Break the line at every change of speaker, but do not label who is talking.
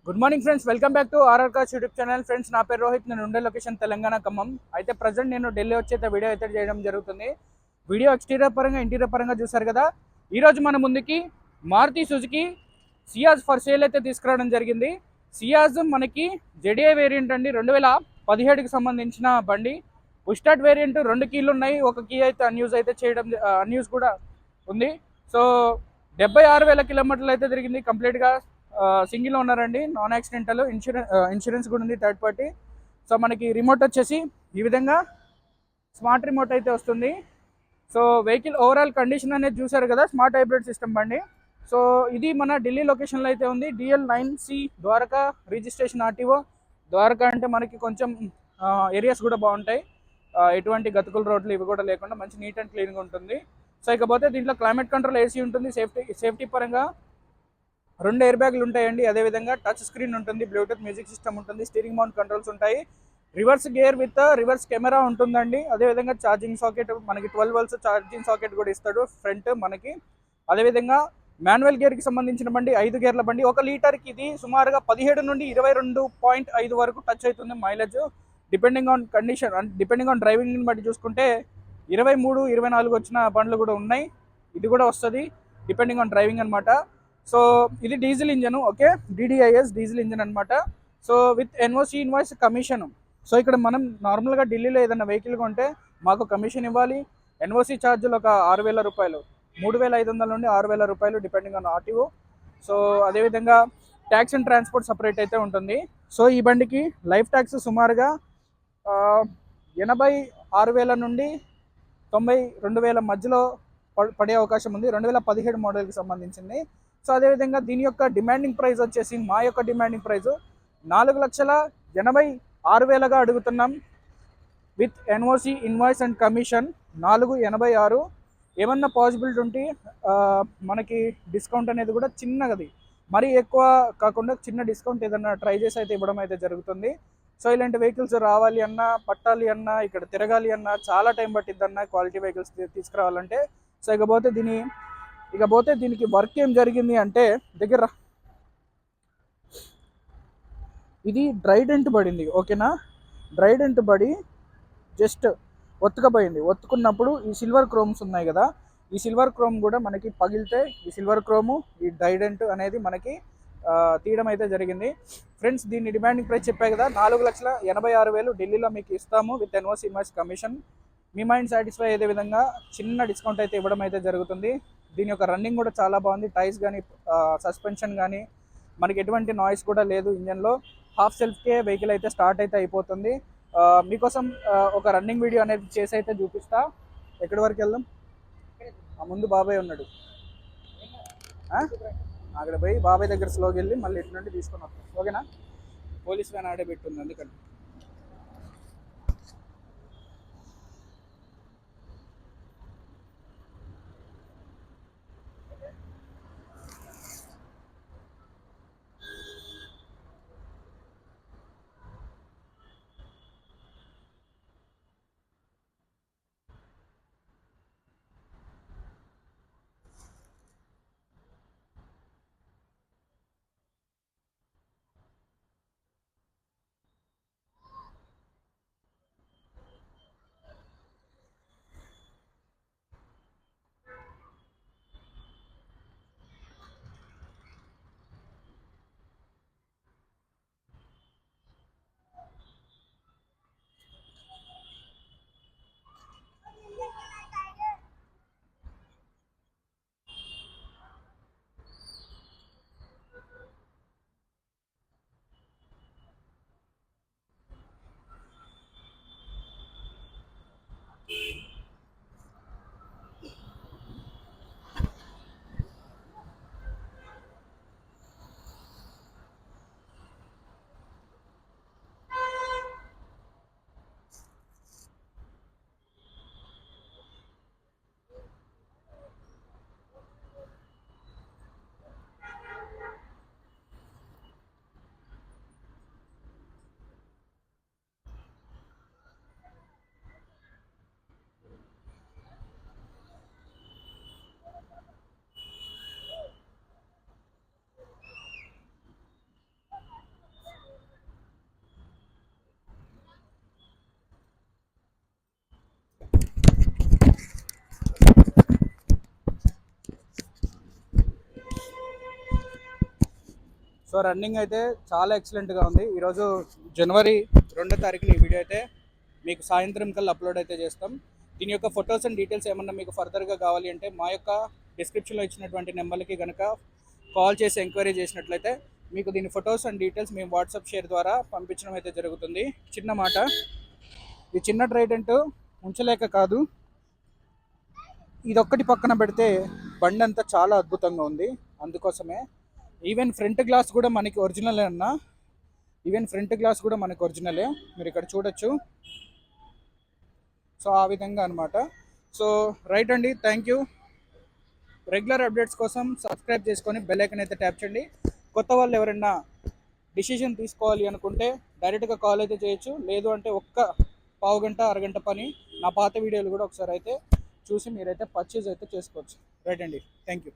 Good morning friends, welcome back to RR cars YouTube channel. Friends, నా పేరు రోహిత్. నేను ఉండే లొకేషన్ తెలంగాణ ఖమ్మం. అయితే ప్రజెంట్ నేను ఢిల్లీ వచ్చే వీడియో అయితే చేయడం జరుగుతుంది. వీడియో ఎక్స్టీరియర్ పరంగా ఇంటీరియర్ పరంగా చూసారు కదా. ఈరోజు మన ముందుకి Maruti Suzuki Ciaz for sale అయితే తీసుకురావడం జరిగింది. సియాజ్ మనకి జెడిఐ వేరియంట్ అండి, 2017కి సంబంధించిన బండి. పుష్టార్ట్ వేరియంట్ 2 కీలు ఉన్నాయి, ఒక కీ అయితే అన్యూజ్ అయితే చేయడం అన్యూజ్ కూడా ఉంది. సో 76,000 కిలోమీటర్లు అయితే తిరిగింది కంప్లీట్గా. సింగిల్ ఓనర్ అండి, నాన్ యాక్సిడెంటల్. ఇన్సూరెన్స్ కూడా ఉంది, థర్డ్ పార్టీ. సో మనకి రిమోట్ వచ్చేసి ఈ విధంగా స్మార్ట్ రిమోట్ అయితే వస్తుంది. సో వెహికల్ ఓవరాల్ కండిషన్ అనేది చూసారు కదా, స్మార్ట్ హైబ్రిడ్ సిస్టమ్ బండి. సో ఇది మన ఢిల్లీ లొకేషన్లో అయితే ఉంది. DL9C Dwaraka registration RTO. Dwaraka అంటే మనకి కొంచెం ఏరియాస్ కూడా బాగుంటాయి, ఎటువంటి గతుకుల రోడ్లు ఇవి కూడా లేకుండా మంచి నీట్ అండ్ క్లీన్గా ఉంటుంది. సో ఇకపోతే దీంట్లో క్లైమేట్ కంట్రోల్ ఏసీ ఉంటుంది. సేఫ్టీ పరంగా 2 ఎయిర్ బ్యాగులు ఉంటాయండి. అదేవిధంగా టచ్ స్క్రీన్ ఉంటుంది, బ్లూటూత్ మ్యూజిక్ సిస్టమ్ ఉంటుంది, స్టీరింగ్ మౌంట్ కంట్రోల్స్ ఉంటాయి, reverse gear with reverse camera ఉంటుందండి. అదేవిధంగా ఛార్జింగ్ సాకెట్ మనకి 12 volts ఛార్జింగ్ సాకెట్ కూడా ఇస్తాడు ఫ్రంట్ మనకి. అదేవిధంగా మాన్యువల్ గేర్కి సంబంధించిన బండి, 5 గేర్ల బండి. 1 లీటర్కి ఇది సుమారుగా 17 నుండి 22.5 వరకు టచ్ అవుతుంది mileage, depending on condition, depending on డ్రైవింగ్ని బట్టి చూసుకుంటే 23, 24 వచ్చిన బండ్లు కూడా ఉన్నాయి. ఇది కూడా వస్తుంది డిపెండింగ్ ఆన్ డ్రైవింగ్ అనమాట. సో ఇది diesel engine, okay, DDIS diesel engine అనమాట. So with NOC invoice commission. So ఇక్కడ మనం నార్మల్గా ఢిల్లీలో ఏదైనా వెహికల్ కొంటే మాకు కమిషన్ ఇవ్వాలి. NOC ఛార్జీలు ఒక 6,000 రూపాయలు, 3,500 నుండి 6,000 రూపాయలు డిపెండింగ్ ఆన్ ఆర్టీఓ. సో అదేవిధంగా ట్యాక్స్ అండ్ ట్రాన్స్పోర్ట్ సపరేట్ అయితే ఉంటుంది. సో ఈ బండికి లైఫ్ ట్యాక్స్ సుమారుగా 86,000 నుండి 92,000 మధ్యలో పడే అవకాశం ఉంది, 2017 మోడల్కి సంబంధించింది. సో అదేవిధంగా దీని యొక్క డిమాండింగ్ ప్రైస్ వచ్చేసి, మా యొక్క డిమాండింగ్ ప్రైస్ 4,86,000గా అడుగుతున్నాం. With NOC invoice and commission 486. ఏమన్నా పాసిబిలిటీ ఉంటే మనకి డిస్కౌంట్ అనేది కూడా చిన్నది, మరీ ఎక్కువ కాకుండా చిన్న డిస్కౌంట్ ఏదన్నా ట్రై చేసి అయితే ఇవ్వడం అయితే జరుగుతుంది. సో ఇలాంటి వెహికల్స్ రావాలి అన్నా, పట్టాలి అన్నా, ఇక్కడ తిరగాలి అన్నా చాలా టైం పట్టిద్ది అన్న క్వాలిటీ వెహికల్స్ తీసుకురావాలంటే. సో ఇకపోతే దీనికి వర్క్ ఏం జరిగింది అంటే, దగ్గర ఇది డ్రైడెంట్ పడింది, ఓకేనా. డ్రైడెంట్ పడి జస్ట్ ఒత్తుకపోయింది. ఒత్తుకున్నప్పుడు ఈ సిల్వర్ క్రోమ్స్ ఉన్నాయి కదా, ఈ సిల్వర్ క్రోమ్ కూడా మనకి పగిలితే ఈ సిల్వర్ క్రోము, ఈ డ్రైడెంట్ అనేది మనకి తీయడం అయితే జరిగింది. ఫ్రెండ్స్, దీన్ని డిమాండింగ్ ప్రైస్ చెప్పాయి కదా, 4,86,000 ఢిల్లీలో మీకు ఇస్తాము with NOC invoice commission. Me mind satisfy అయ్యే విధంగా చిన్న డిస్కౌంట్ అయితే ఇవ్వడం అయితే జరుగుతుంది. దీని యొక్క రన్నింగ్ కూడా చాలా బాగుంది. టైర్స్ కానీ సస్పెన్షన్ కానీ మనకి ఎటువంటి నాయిస్ కూడా లేదు ఇంజన్లో. హాఫ్ సెల్ఫ్కే వెహికల్ అయితే స్టార్ట్ అయితే అయిపోతుంది. మీకోసం ఒక రన్నింగ్ వీడియో అనేది చేసి అయితే చూపిస్తా. ఎక్కడి వరకు వెళ్దాం? ముందు బాబాయ్ ఉన్నాడు, అక్కడ పోయి బాబాయ్ దగ్గర స్లోకి వెళ్ళి మళ్ళీ ఇటు నుండి తీసుకొని వస్తాం, ఓకేనా. పోలీస్ వ్యాన్ ఆడే పెట్టుంది అందుకని. సో రన్నింగ్ అయితే చాలా ఎక్సలెంట్గా ఉంది. ఈరోజు జనవరి 2వ తారీఖున ఈ వీడియో అయితే మీకు సాయంత్రం కల్లా అప్లోడ్ అయితే చేస్తాం. దీని యొక్క ఫొటోస్ అండ్ డీటెయిల్స్ ఏమన్నా మీకు ఫర్దర్గా కావాలి అంటే మా యొక్క డిస్క్రిప్షన్లో ఇచ్చినటువంటి నెంబర్కి కనుక కాల్ చేసి ఎంక్వైరీ చేసినట్లయితే మీకు దీని ఫొటోస్ అండ్ డీటెయిల్స్ మేము వాట్సాప్ షేర్ ద్వారా పంపించడం అయితే జరుగుతుంది. చిన్న మాట, ఈ చిన్న ట్రైడెంట్ ఉంచలేక కాదు, ఇదొక్కటి పక్కన పెడితే బండి అంతా చాలా అద్భుతంగా ఉంది. అందుకోసమే ఈవెన్ ఫ్రంట్ గ్లాస్ కూడా మనకి ఒరిజినలే అన్న, ఈవెన్ ఫ్రంట్ గ్లాస్ కూడా మనకి ఒరిజినలే, మీరు ఇక్కడ చూడొచ్చు. సో ఆ విధంగా అనమాట. సో రైట్ అండి, థ్యాంక్ యూ. రెగ్యులర్ అప్డేట్స్ కోసం సబ్స్క్రైబ్ చేసుకొని బెల్ ఐకాన్ అయితే ట్యాప్ చేయండి. కొత్త వాళ్ళు ఎవరైనా డిసిషన్ తీసుకోవాలి అనుకుంటే డైరెక్ట్గా కాల్ అయితే చేయొచ్చు. లేదు అంటే ఒక్క పావు గంట అరగంట పని నా పాత వీడియోలు కూడా ఒకసారి అయితే చూసి మీరైతే పర్చేజ్ అయితే చేసుకోవచ్చు. రైట్ అండి, థ్యాంక్ యూ.